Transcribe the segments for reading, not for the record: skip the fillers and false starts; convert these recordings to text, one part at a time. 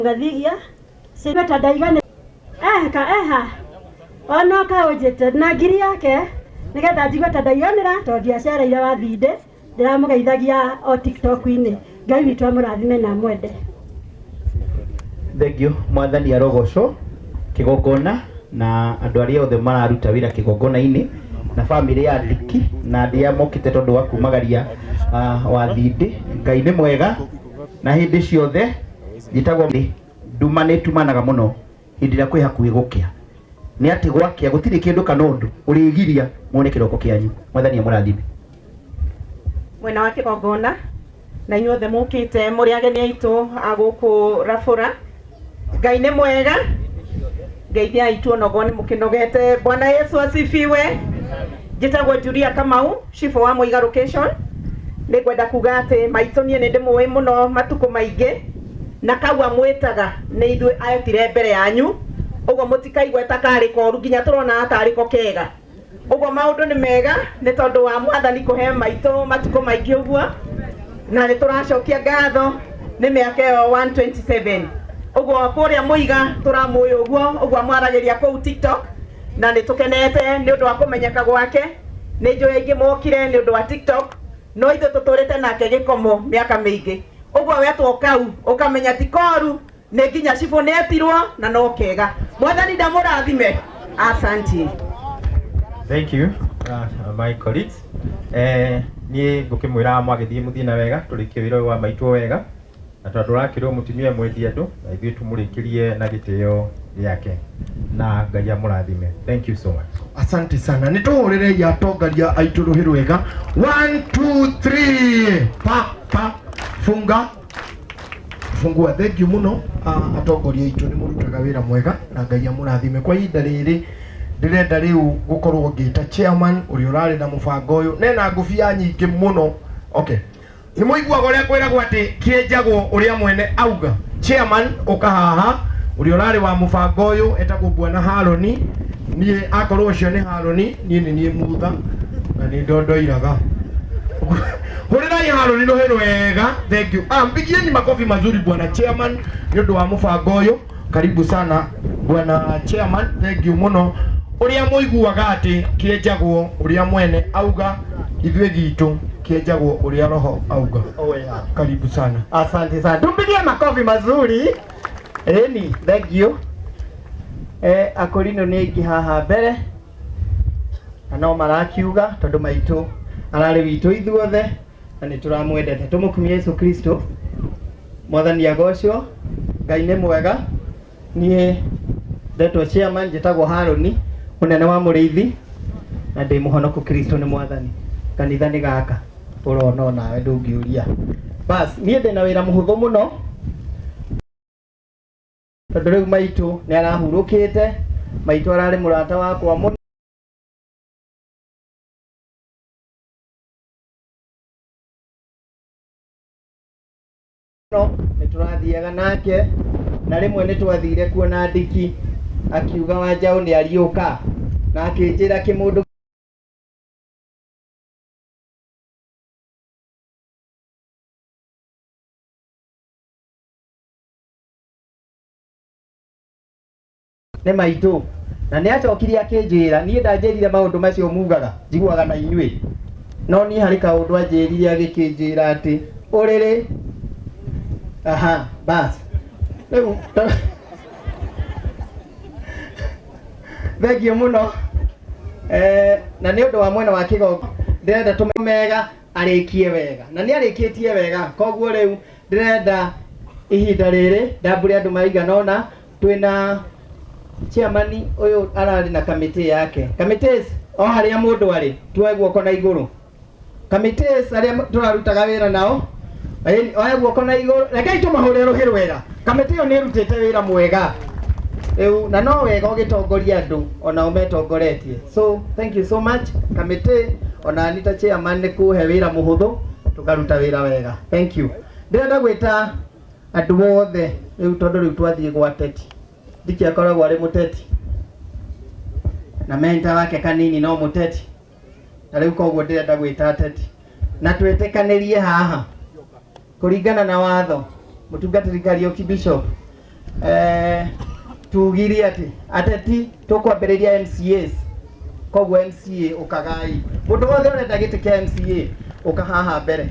Ngathigia sibeta daigane ona kaujete na ngiri yake nigetha njigwe ta ndaiganira to ndiacereire wathinde ndiramugeithagia o TikTok-ini. Ngai witũ amũrathime na mwende. Thank you mwathani arogocwo kigongona na andu aria othe mararuta wira kigongona-ini na family ya Ndiki na ndia mokite tondu wa kumagaria wathinde. Ngai ni mwega na hindi ciothe njitagwo nduma ni tumanaga muno hindi ria kwi hakuhi gukia ni ati gwakia gutiri kindu kana undu urigiria muone kiroko kianyu. Mwathani amurathime. Mwena wa kigongona na inyuothe mukite muri ageni aitu aguku Rafura. Ngai ni mwega, ngeithia aitu onogoni mukinogete. Bwana Yesu asifiwe. Njitagwo Julia Kamau, chief wa Muiga location. Ni gwenda kuga ati maitu nie ndi muwi muno matuku maingi na kaua mwitaga ni ithuĩ ayotire mbere yanyu, uguo mutikaigwe ta kari koru nginya turona atari ko kega. Uguo maundu ni mega ni tondu wa mwathani kuhe maitu matuku maingi uguo na ni turacokia ngatho ni miaka yo 127. Uguo kuria Muiga turamuoya uguo mwaragiria ku TikTok na ni tukenete ni undu wa kumenyeka gwake. Ni njui ingi mokire ni undu wa TikTok no ithu tuturite nake gikomo miaka mingi. Uguo wetwo kau ukamenya ti koru ni nginya cibo ni etirwo na no kega. Mwathani ndamurathime. Asante. Thank you my colleagues. Ni ngukimwira mwagithie muthina wega turikie wira wa maitu wega na tondu rakirwo mutumia mwendi andu na ithuĩ tumurikirie na gitio giake na Ngai amurathime. Thank you so much. Asante sana. Nituhurire ya tongaria aitu ruhi rwega. 1 2 3 pa fungua. Thank you muno atongoria aitu ni murutaga wira mwega na Ngai amurathime. Kwa ihinda riri ndirenda riu gukorwo ngita chairman uri urari na mubango uyu nena ngufia nyingi muno. Okay, ni muigua goria kwiragwo ati kienjagwo uria mwene auga. Chairman ukahaha uri urari wa mubango uyu etagwo Bwana Haroni. Nie akorwo ucio ni Haroni nie mutha na ni ndondoiraga. Hurirai Haroni no hero wega. Thank you. Mpigieni makofi mazuri Bwana Chairman ni undu wa mubango uyu. Karibu sana Bwana Chairman. Thank you muno. Uria muiguaga ati kienjagwo uria mwene auga, ithuĩ gitu kienjagwo uria roho auga. Karibu sana. Asante sana. Tumpigie makofi mazuri. Thank you. Akorino ni ingi haha mbere na no marakiuga tondu maitu arari witu ithuothe na ni turamwendete. Tumukumie Yesu Kristo. Mwathani agocwo. Ngai ni mwega. Nie ndetwo chairman njitagwo Haroni munene wa muriithi na ndi muhonoku. Kristo ni mwathani. Kanitha ni gaka urona nawe ndungiuria. Bas nie ndina wira muhuthu muno tondu riu maitu ni arahurukite. Maitu arari murata wakwa muno ni turathiaga nake na rimwe ni twathire kuona Ndiki akiuga Wanjaũ ni ariuka na akinjira kimundu ni maitu na ni acokirie akinjira. Nie ndanjirire maundu macio mugaga njiguaga na inyuĩ no ni hari kaundu anjirire agikinjira ati uriri bas riu thank you muno. Na ni undu wa mwena wa kigongo ndirenda tumega arikie wega na ni arikitie wega. Koguo riu ndirenda ihinda riri ndambure andu maiganona. Twina chairman uyu arari na committee yake. Committees o haria mundu ari tuwe guoko na iguru. Committees aria turarutaga wira nao oya guoko na iguru. Rekei tumahurire ruhi rwega. Committee yo ni rutite wira mwega na no wega ugitongoria andu ona umetongoretie. So thank you so much committee ona Anita chairman ni kuhe wira muhuthu tukaruta wira wega. Thank you. Ndirenda gwita andu othe riu tondu riu twathie gwa teti. Ndiki akoragwo ari muteti na mentor wake kanini no muteti na riu koguo ndirenda gwita teti na twetekanirie haha kuringana na watho mutungatiri Kariuki Bishop tugiri ateti tukwambĩrĩria MCAs koguo MCA ukagai mundu wothe urenda giti kia MCA ukahaha mbere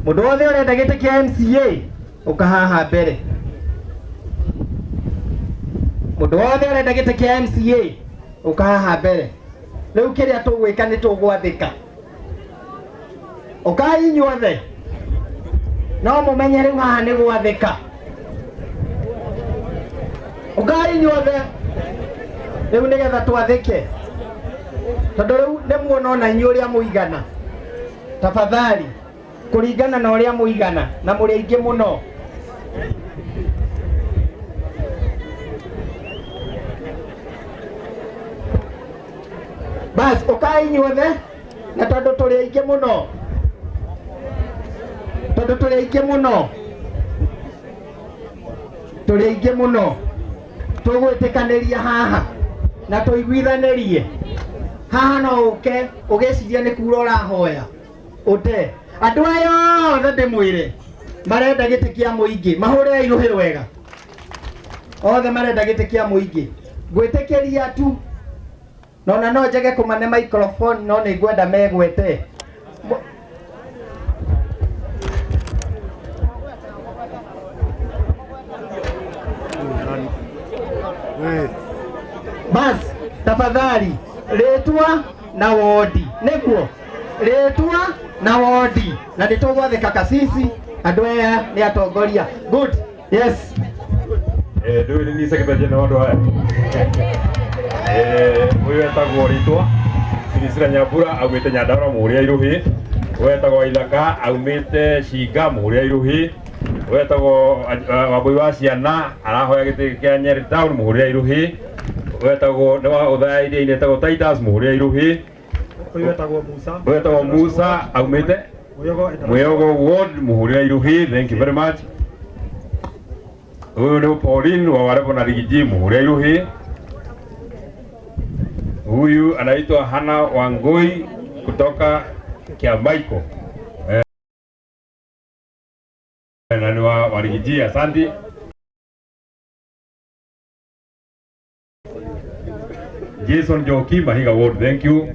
mundu wothe urenda giti kia MCA ukahaha mbere mundu wothe urenda giti kia MCA ukahaha mbere riu kiria tugwika ni tugwathika ukai inyuothe no mumenye riu haha ni gwathika ukai inyuothe riu nigetha twathike tondu riu nimuona ona inyu uria muigana tafadhali kuringana na uria muigana na muri aingi muno bas ukai inyuothe na tondu turi aingi muno turi aingi muno tugwitikaniria haha na tuiguithanirie haha no uke ugeciria ni kura urahoya ute andu aya othe ndimwire marenda giti kia muingi mahure iruhi wega othe marenda giti kia muingi gwitikiria tu nona no njage kumane microphone no ni ngwenda megwete bas tafadhali retwa na wodi niguo retwa na wodi na nitugwathika kasisi andu aya ni atongoria good yes ndu ni secretary na wandu haya uyu etagwo ritwa Sinisira Nyambura aumite Nyandarua muria Iruhi wetagwo Ithaka aumite Shinga muria Iruhi wetagwo Wambui wa Ciana arahoya giti kia Nyeri Town muria Iruhi wetagwo newa uthairi ine etagwo Titus muria Iruhi wetagwo Musa aumite Mweogo ward muria Iruhi thank you very much huyu ni Pauline wa Warevo na Rigiji muria Iruhi huyu anaitwa Hana Wangoi kutoka Kiamaiko na ni wa Rigiji asante Jason Joki Mahiga ward thank you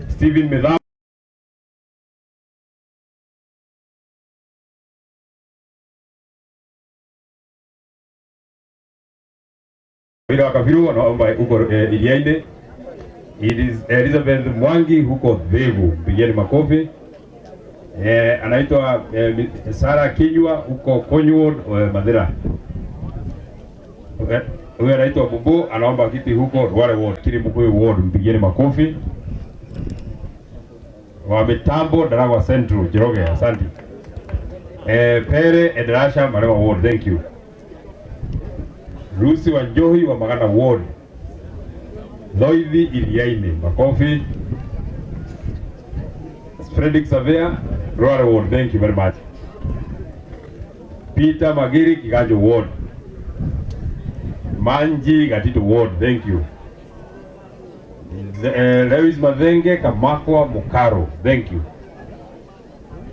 Steven Medha Wira Kabiru anaomba huko Iliaine Elizabeth Mwangi huko Vevu pigeni makofi anaitwa Sara Kinywa huko Konywood Madera huyu anaitwa Bubu anaomba kiti huko Rware ward Kirimukuyu ward mpigeni makofi wa mitambo Daragwa Central Jiroge asante Pere Edrasha Marewa ward thank you Rusi wa Njohi wa Magana ward Loithi Iliaine makofi Fredrick Savea Rware ward thank you very much Peter Magiri Kiganjo ward Manji Gatito ward thank you Lewis Madhenge Kamakwa Mukaro thank you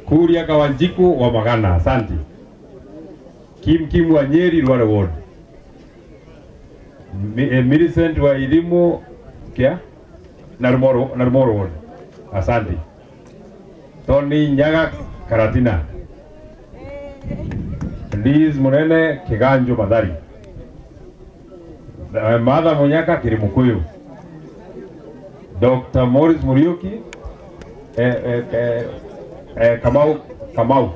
Kuria Kawanjiku wa Magana asante Kim wa Nyeri Rware ward Millicent wa elimu kia Narumoro ward asante Tony Nyaga Karatina Liz Munene Kiganjo Madhari Mother Munyaka Kirimukuyu Dr. Morris Muriuki Kamau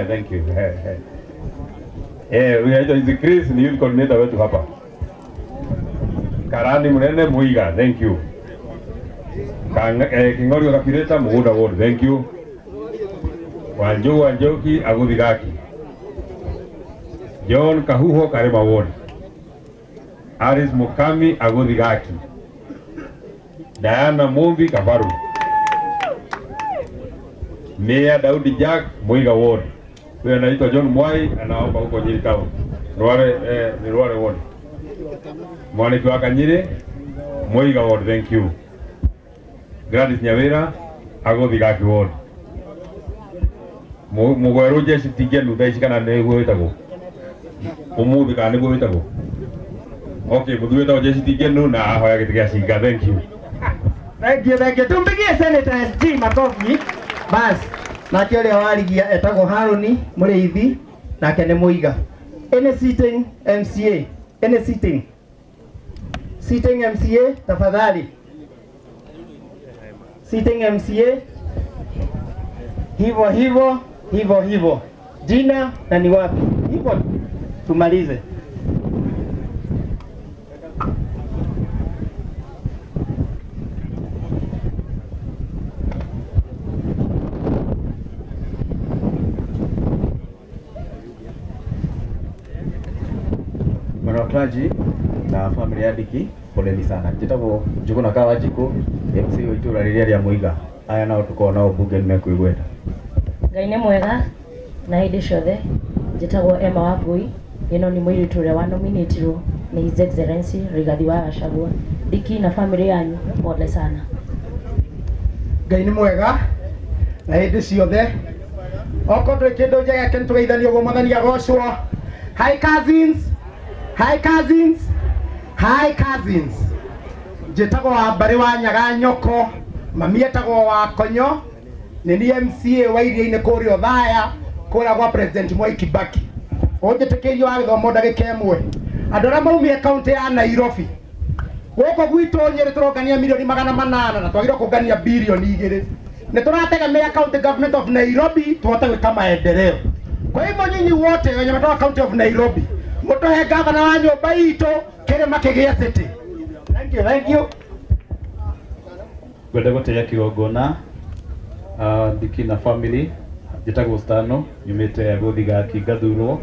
thank you we Chris ni youth coordinator wetu hapa Karani Munene Muiga thank you Kingori Kapireta Muhuda ward thank you Wanjoki Agudhigaki John Kahuho Karema ward Aris Mukami Agudhigaki Diana Mumbi Kafaru Mayor Daudi Jack Muiga ward huyu anaitwa John Mwai anaomba huko Nyeri Town Rware ward Mwaniki wa Kanyire Muiga ward thank you Gladys Nyawira Agudhigaki ward mugweru jeshi tingenu thaici kana nä guo wä tagwo å må thä kana nä guo wä tagwo må thu wä tagwo jeshi tingenu na ahoya gä tä gä a cinga. Thank you. Thank you. Tumpigie Senator SG makofi. Bas. Nake ũrĩa warigia etagwo Haruni Mũrĩithi nake nĩ Mũiga. Any sitting MCA? Any sitting? Sitting MCA tafadhali. Sitting MCA. Hivyo. Jina na ni wapi? Hivyo tumalize. Mwanakuraji na familia Diki, poleni sana. Njĩtagwo Njuguna Kawanjikũ, MC wa itũra rĩrĩa rĩa Mũiga. Aya nao tukoragwo nao mbunge nĩmekũigweta. Ngai nĩ mwega na hĩndĩ ciothe. Njĩtagwo Emma Wangui, ĩno nĩ mũirĩtu ũrĩa wanominatirwo nĩ His Excellency Rigathi wa Gachagua. Diki na family yanyu, pole sana. Ngai nĩ mwega na hĩndĩ ciothe. Okorwo ndũrĩ kĩndũ njega kĩ nĩtũgeithanie ũguo mwathani agocwo. Hi cousins. Njĩtagwo Wambarĩ wa Nyaga Nyoko, mami etagwo wa Konyo, nĩ niĩ MCA wa iria-inĩ kũrĩa Othaya, kũrĩa gwa President Mwai Kibaki. Ũnjĩtĩkĩrio wa gĩthomo ndagĩka ĩmwe. Andũ arĩa maumire kaunti ya Nairobi, gũkũ gwitũ Nyĩrĩ tũrongania milioni 800 na twagĩrĩirwo kũngania bilioni 2. Nĩ tũrategemea county government of Nairobi tuhote gwĩka maendeleo. Kwa hivyo nyinyi wote wenye matoka county of Nairobi, mũtũhe gavana wa nyũmba itũ kĩrĩma kĩgĩe city. Thank you. Gwenda gũteithia kĩgongona Diki na family. Njĩtagwo Stano, nyumĩte gũthiga ngathurwo.